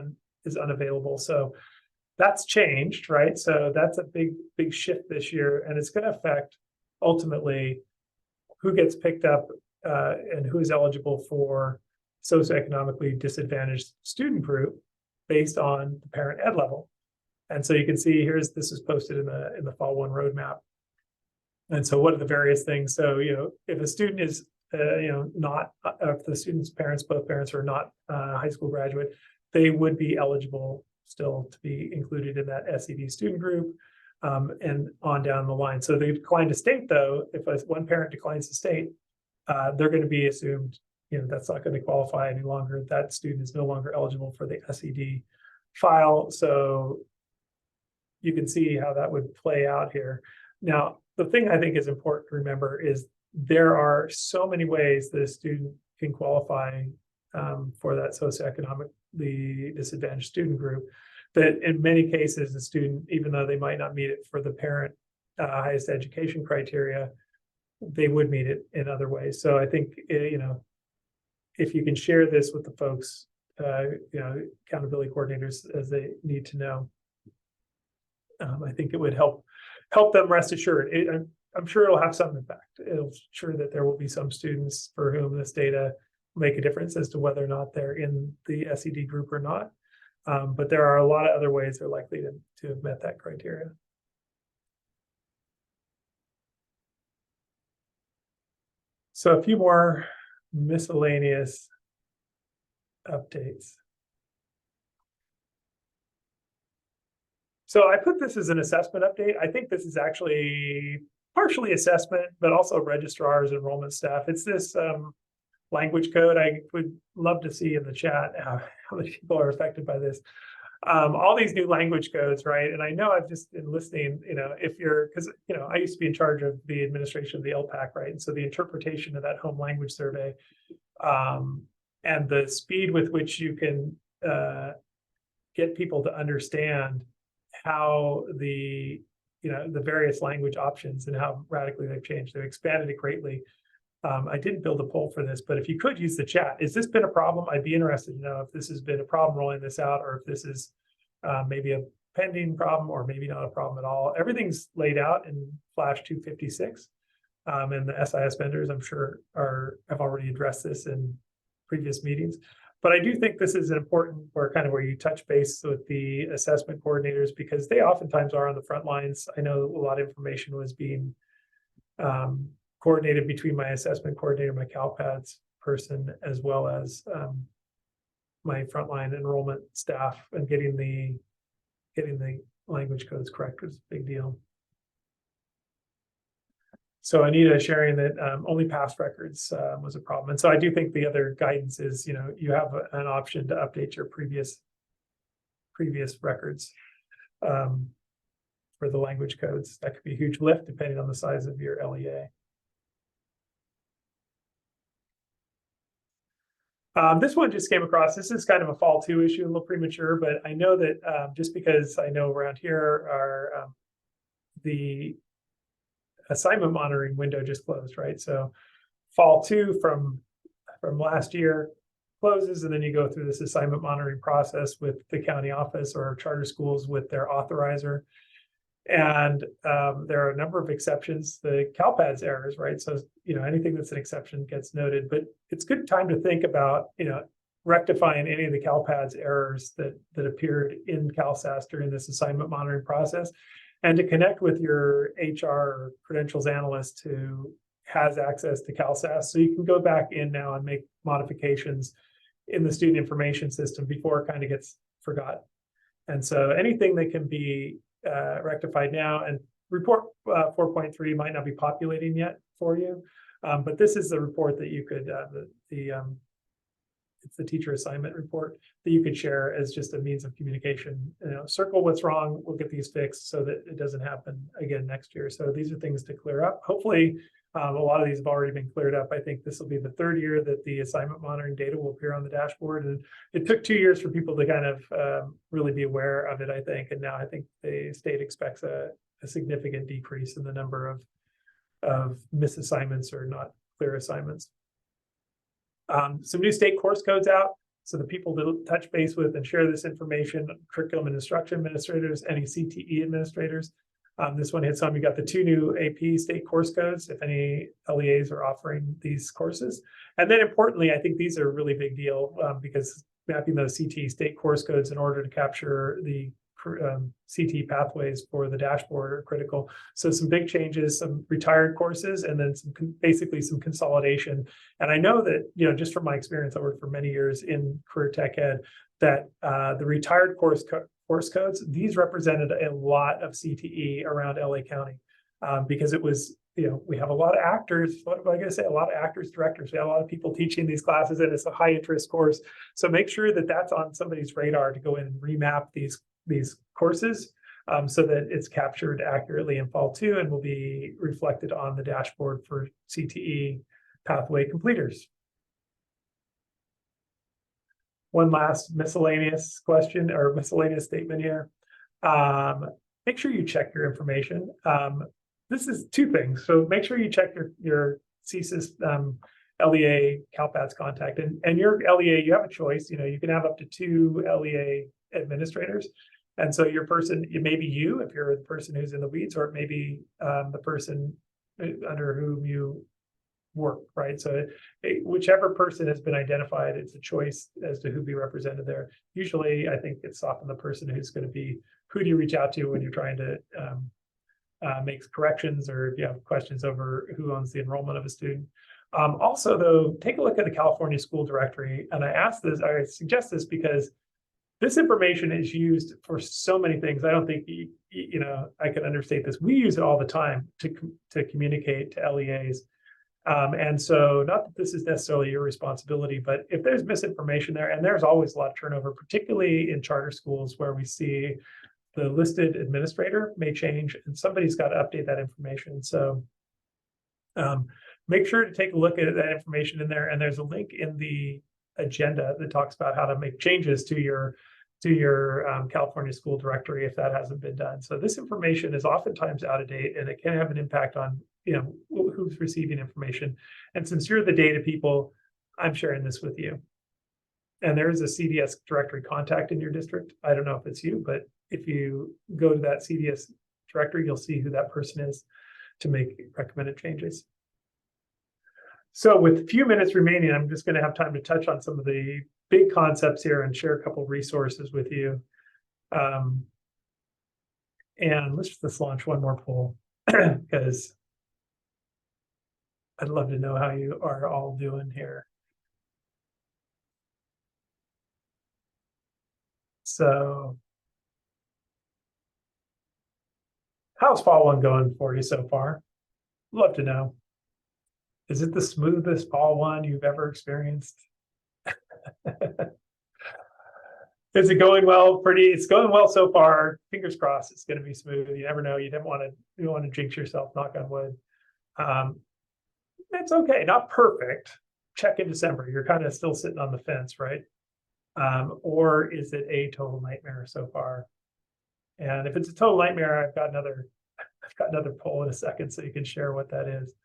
unavailable. So that's changed, right? So that's a big shift this year, and it's going to affect ultimately who gets picked up and who is eligible for socioeconomically disadvantaged student group based on the parent ed level. And so you can see this is posted in the Fall 1 roadmap. And so what are the various things? So, if a student is, not, if the student's parents, both parents are not high school graduate, they would be eligible still to be included in that SED student group, and on down the line. So they decline to state, though, if one parent declines to state, they're going to be assumed, that's not going to qualify any longer. That student is no longer eligible for the SED file. So you can see how that would play out here. Now, the thing I think is important to remember is there are so many ways that a student can qualify for that socioeconomically disadvantaged student group, that in many cases, the student, even though they might not meet it for the parent highest education criteria, they would meet it in other ways. So I think, if you can share this with the folks, accountability coordinators, as they need to know, I think it would help them rest assured. I'm sure it'll have some impact. It'll sure that there will be some students for whom this data make a difference as to whether or not they're in the SED group or not. But there are a lot of other ways they're likely to have met that criteria. So a few more miscellaneous updates. So I put this as an assessment update. I think this is actually partially assessment, but also registrars, enrollment staff. It's this language code. I would love to see in the chat how many people are affected by this. All these new language codes, right? And I know I've just been listening, because I used to be in charge of the administration of the LPAC, right? And so the interpretation of that home language survey, and the speed with which you can get people to understand how the various language options and how radically they've changed. They've expanded it greatly. I didn't build a poll for this, but if you could use the chat, has this been a problem? I'd be interested to know if this has been a problem rolling this out, or if this is maybe a pending problem, or maybe not a problem at all. Everything's laid out in Flash 256, and the SIS vendors, I'm sure, have already addressed this in previous meetings. But I do think this is an important where you touch base with the assessment coordinators, because they oftentimes are on the front lines. I know a lot of information was being coordinated between my assessment coordinator, my CalPads person, as well as my frontline enrollment staff, and getting the language codes correct was a big deal. So Anita sharing that only past records was a problem. And so I do think the other guidance is, you have an option to update your previous records for the language codes. That could be a huge lift depending on the size of your LEA. This one just came across. This is kind of a Fall 2 issue, a little premature, but I know that just because I know around here are the assignment monitoring window just closed, right? So Fall 2 from last year closes, and then you go through this assignment monitoring process with the county office or charter schools with their authorizer. And there are a number of exceptions, the CalPads errors, right? So, anything that's an exception gets noted, but it's good time to think about, rectifying any of the CalPads errors that appeared in CalSAS during this assignment monitoring process, and to connect with your HR credentials analyst who has access to CalSAS. So you can go back in now and make modifications in the student information system before it kind of gets forgotten. And so anything that can be rectified now, and report 4.3 might not be populating yet for you, but this is the report that you could, it's the teacher assignment report that you could share as just a means of communication. Circle what's wrong, we'll get these fixed so that it doesn't happen again next year. So these are things to clear up. Hopefully, a lot of these have already been cleared up. I think this will be the third year that the assignment monitoring data will appear on the dashboard. And it took 2 years for people to kind of really be aware of it, I think. And now I think the state expects a significant decrease in the number of misassignments or not clear assignments. Some new state course codes out. So the people to touch base with and share this information, curriculum and instruction administrators, any CTE administrators. This one hits home. You got the 2 new AP state course codes, if any LEAs are offering these courses. And then importantly, I think these are a really big deal because mapping those CT state course codes in order to capture the CT pathways for the dashboard are critical. So some big changes, some retired courses, and then basically some consolidation. And I know that, just from my experience, I worked for many years in career tech ed, that the retired course codes, these represented a lot of CTE around LA County because it was, we have a lot of actors, what am I going to say? A lot of actors, directors. We have a lot of people teaching these classes, and it's a high interest course. So make sure that that's on somebody's radar to go in and remap these courses so that it's captured accurately in fall 2 and will be reflected on the dashboard for CTE pathway completers. One last miscellaneous question or miscellaneous statement here. Make sure you check your information. This is 2 things. So make sure you check your CSIS LEA CalPads contact, and your LEA, you have a choice. You can have up to 2 LEA administrators. And so your person, it may be you if you're the person who's in the weeds, or it may be the person under whom you work, right? So whichever person has been identified, it's a choice as to who be represented there. Usually, I think it's often the person who's going to be, who do you reach out to when you're trying to make corrections, or if you have questions over who owns the enrollment of a student. Also, though, take a look at the California School Directory. And I suggest this because this information is used for so many things. I don't think, I can understate this. We use it all the time to communicate to LEAs. And so not that this is necessarily your responsibility, but if there's misinformation there, and there's always a lot of turnover, particularly in charter schools where we see the listed administrator may change and somebody's got to update that information. So make sure to take a look at that information in there. And there's a link in the agenda that talks about how to make changes to your California School Directory if that hasn't been done. So this information is oftentimes out of date, and it can have an impact on who's receiving information. And since you're the data people, I'm sharing this with you. And there is a CDS directory contact in your district. I don't know if it's you, but if you go to that CDS directory, you'll see who that person is to make recommended changes. So with a few minutes remaining, I'm just going to have time to touch on some of the big concepts here and share a couple of resources with you. And let's just launch one more poll because I'd love to know how you are all doing here. So how's fall 1 going for you so far? Love to know. Is it the smoothest fall 1 you've ever experienced? Is it going well? It's going well so far. Fingers crossed it's going to be smooth. You never know. You don't want to jinx yourself, knock on wood. It's okay, not perfect. Check in December. You're kind of still sitting on the fence, right? Or is it a total nightmare so far? And if it's a total nightmare, I've got another poll in a second so you can share what that is.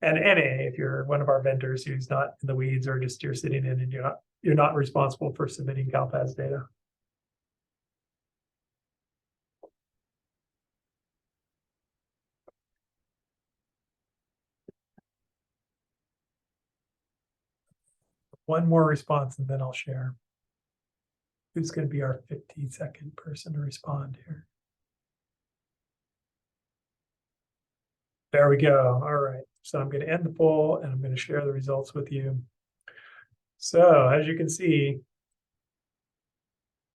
And NA, if you're one of our vendors who's not in the weeds, or just you're sitting in and you're not responsible for submitting CalPads data. One more response and then I'll share. Who's going to be our 15-second person to respond here? There we go. All right. So I'm going to end the poll and I'm going to share the results with you. So as you can see,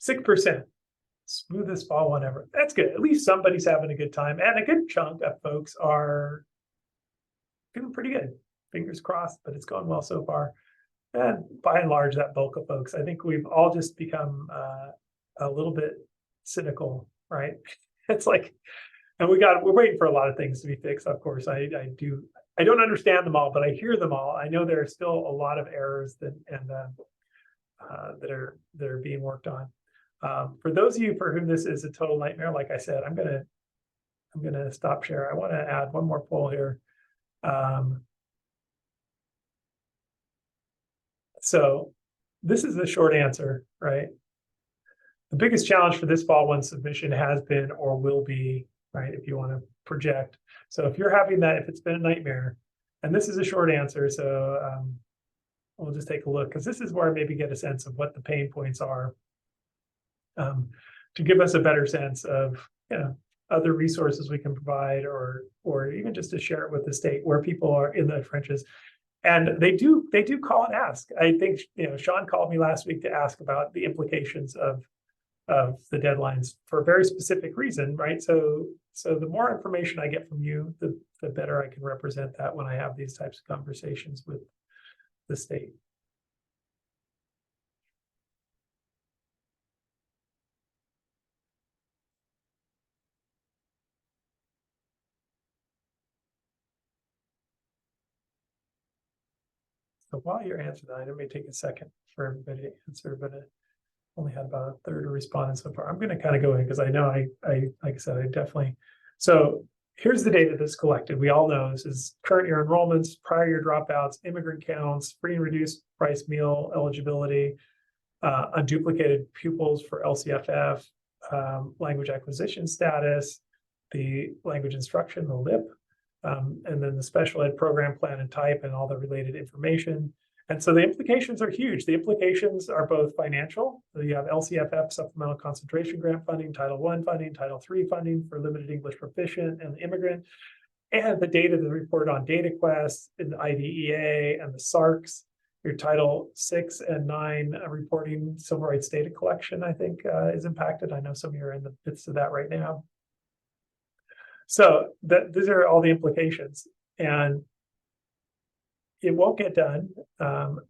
6%, smoothest fall 1 ever. That's good. At least somebody's having a good time, and a good chunk of folks are feeling pretty good. Fingers crossed, but it's going well so far. And by and large, that bulk of folks, I think we've all just become a little bit cynical, right? It's like, and we're waiting for a lot of things to be fixed. Of course, I don't understand them all, but I hear them all. I know there are still a lot of errors that are being worked on. For those of you for whom this is a total nightmare, like I said, I'm gonna stop share. I want to add one more poll here. So this is the short answer, right? The biggest challenge for this fall one submission has been or will be, right, if you want to project. So if you're having that, if it's been a nightmare, and this is a short answer, so we'll just take a look, because this is where I maybe get a sense of what the pain points are, to give us a better sense of, other resources we can provide, or even just to share it with the state where people are in the trenches. And they do call and ask. I think, Sean called me last week to ask about the implications of the deadlines for a very specific reason, right? So the more information I get from you, the better I can represent that when I have these types of conversations with the state. So while you're answering that, it may take a second for everybody to answer, but I only had about a third of respondents so far. I'm going to kind of go in because I know I like I said, I definitely. So here's the data that's collected. We all know this is current year enrollments, prior year dropouts, immigrant counts, free and reduced price meal eligibility, unduplicated pupils for LCFF, language acquisition status, the language instruction, the LIP, and then the special ed program plan and type and all the related information. And so the implications are huge. The implications are both financial. So you have LCFF supplemental concentration grant funding, Title I funding, Title III funding for limited English proficient and immigrant, and the data that's reported on DataQuest and the IDEA and the SARCs, your Title VI and IX reporting civil rights data collection, I think is impacted. I know some of you are in the midst of that right now. So these are all the implications, and it won't get done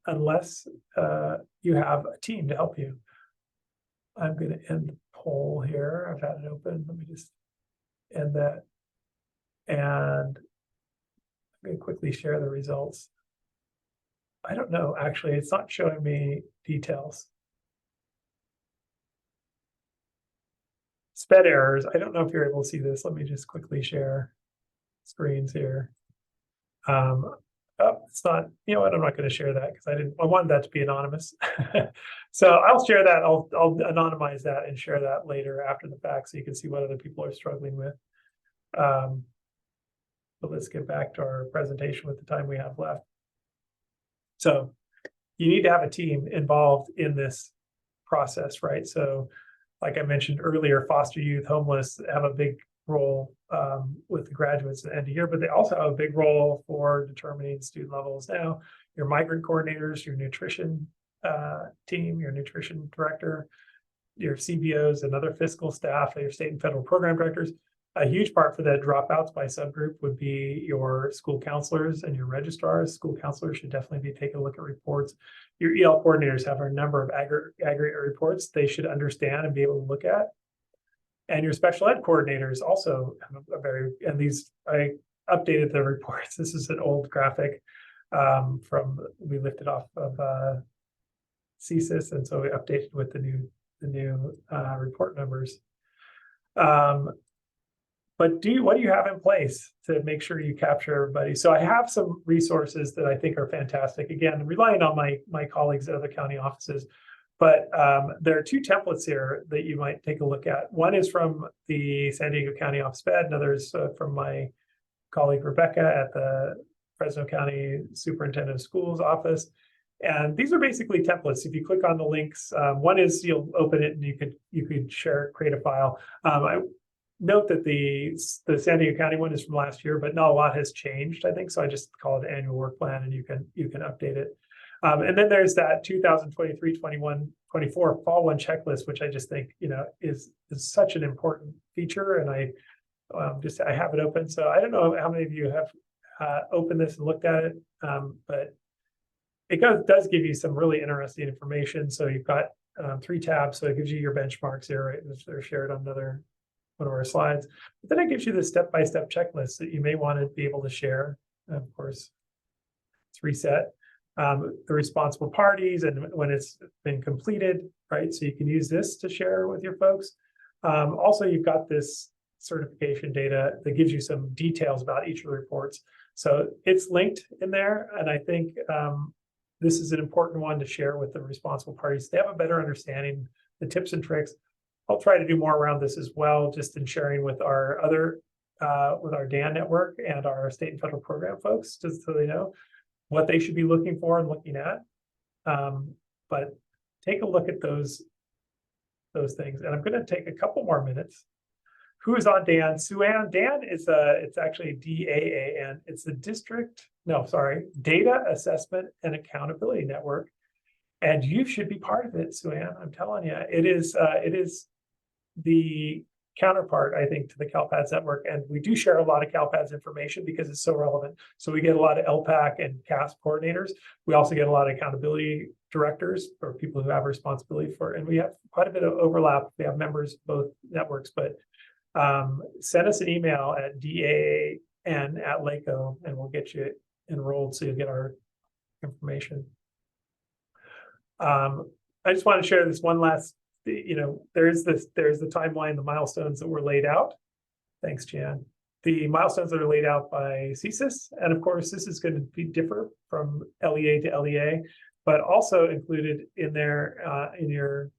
unless you have a team to help you. I'm going to end the poll here. I've had it open. Let me just end that. And I'm going to quickly share the results. I don't know, actually, it's not showing me details. SPED errors. I don't know if you're able to see this. Let me just quickly share screens here. Oh, it's not, you know what, I'm not going to share that because I wanted that to be anonymous. So I'll share that. I'll anonymize that and share that later after the fact so you can see what other people are struggling with. But let's get back to our presentation with the time we have left. So you need to have a team involved in this process, right? So like I mentioned earlier, foster youth, homeless have a big role with the graduates at the end of year, but they also have a big role for determining student levels. Now, your migrant coordinators, your nutrition team, your nutrition director, your CBOs and other fiscal staff, your state and federal program directors. A huge part for the dropouts by subgroup would be your school counselors and your registrars. School counselors should definitely be taking a look at reports. Your EL coordinators have a number of aggregate reports they should understand and be able to look at. And your special ed coordinators also have and these, I updated the reports. This is an old graphic we lifted off of CSIS, and so we updated with the new report numbers. But what do you have in place to make sure you capture everybody? So I have some resources that I think are fantastic. Again, relying on my colleagues at other county offices. But there are two templates here that you might take a look at. One is from the San Diego County Office of Ed, and another is from my colleague Rebecca at the Fresno County Superintendent of Schools office. And these are basically templates. If you click on the links, one is you'll open it and you could create a file. I note that the San Diego County one is from last year, but not a lot has changed, I think. So I just call it the annual work plan, and you can update it. And then there's that 2023, 21, 24 fall one checklist, which I just think, is such an important feature. And I have it open. So I don't know how many of you have opened this and looked at it, but it does give you some really interesting information. So you've got 3 tabs. So it gives you your benchmarks here, right? Which are shared on one of our slides. But then it gives you the step-by-step checklist that you may want to be able to share. And of course, it's reset. The responsible parties and when it's been completed, right? So you can use this to share with your folks. Also, you've got this certification data that gives you some details about each of the reports. So it's linked in there. And I think this is an important one to share with the responsible parties. They have a better understanding, the tips and tricks. I'll try to do more around this as well, just in sharing with our other, with our DAN network and our state and federal program folks, just so they know what they should be looking for and looking at. But take a look at those things. And I'm going to take a couple more minutes. Who is on DAN? Sue-Ann. DAN is it's actually DAAN. It's the Data Assessment and Accountability Network. And you should be part of it, Sue-Ann. I'm telling you, it is the counterpart, I think, to the CalPADS network. And we do share a lot of CalPADS information because it's so relevant. So we get a lot of LPAC and CASP coordinators. We also get a lot of accountability directors or people who have responsibility for, and we have quite a bit of overlap. We have members of both networks, but send us an email at DAAN@LACOE and we'll get you enrolled so you'll get our information. I just want to share this one last, there's the timeline, the milestones that were laid out. Thanks, Jan. The milestones that are laid out by CSIS, and of course, this is going to be differ from LEA to LEA, but also included in there in your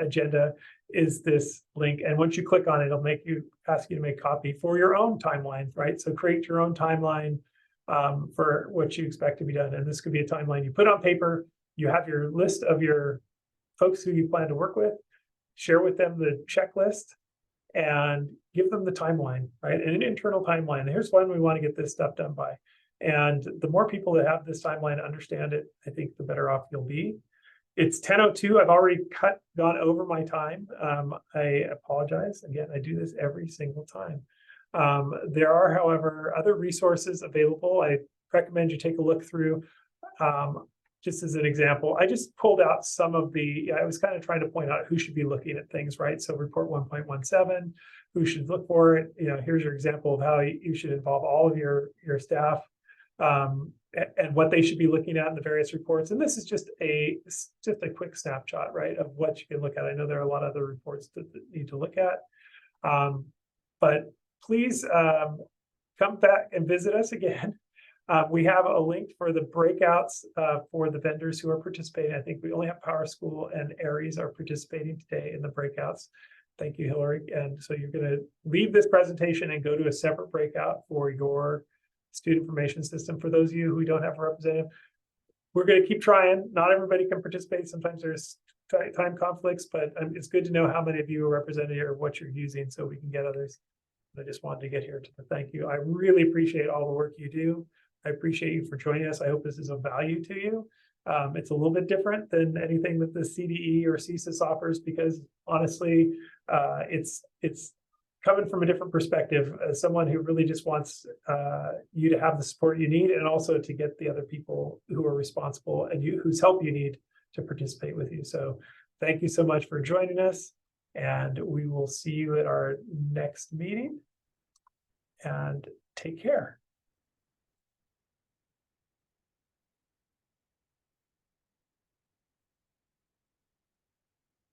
agenda is this link. And once you click on it, it'll ask you to make a copy for your own timeline, right? So create your own timeline for what you expect to be done. And this could be a timeline you put on paper. You have your list of your folks who you plan to work with, share with them the checklist, and give them the timeline, right? And an internal timeline. Here's when we want to get this stuff done by. And the more people that have this timeline and understand it, I think the better off you'll be. It's 10:02. I've already gone over my time. I apologize. Again, I do this every single time. There are, however, other resources available. I recommend you take a look through. Just as an example, I just pulled out some of I was kind of trying to point out who should be looking at things, right? So report 1.17, who should look for it. Here's your example of how you should involve all of your staff and what they should be looking at in the various reports. And this is just a quick snapshot, right, of what you can look at. I know there are a lot of other reports that need to look at. But please come back and visit us again. We have a link for the breakouts for the vendors who are participating. I think we only have PowerSchool and Aries are participating today in the breakouts. Thank you, Hillary. And so you're going to leave this presentation and go to a separate breakout for your student information system. For those of you who don't have a representative, we're going to keep trying. Not everybody can participate. Sometimes there's time conflicts, but it's good to know how many of you are represented or what you're using so we can get others. I just wanted to get here to thank you. I really appreciate all the work you do. I appreciate you for joining us. I hope this is of value to you. It's a little bit different than anything that the CDE or CSIS offers because honestly, it's coming from a different perspective as someone who really just wants you to have the support you need and also to get the other people who are responsible and whose help you need to participate with you. So thank you so much for joining us, and we will see you at our next meeting, and take care.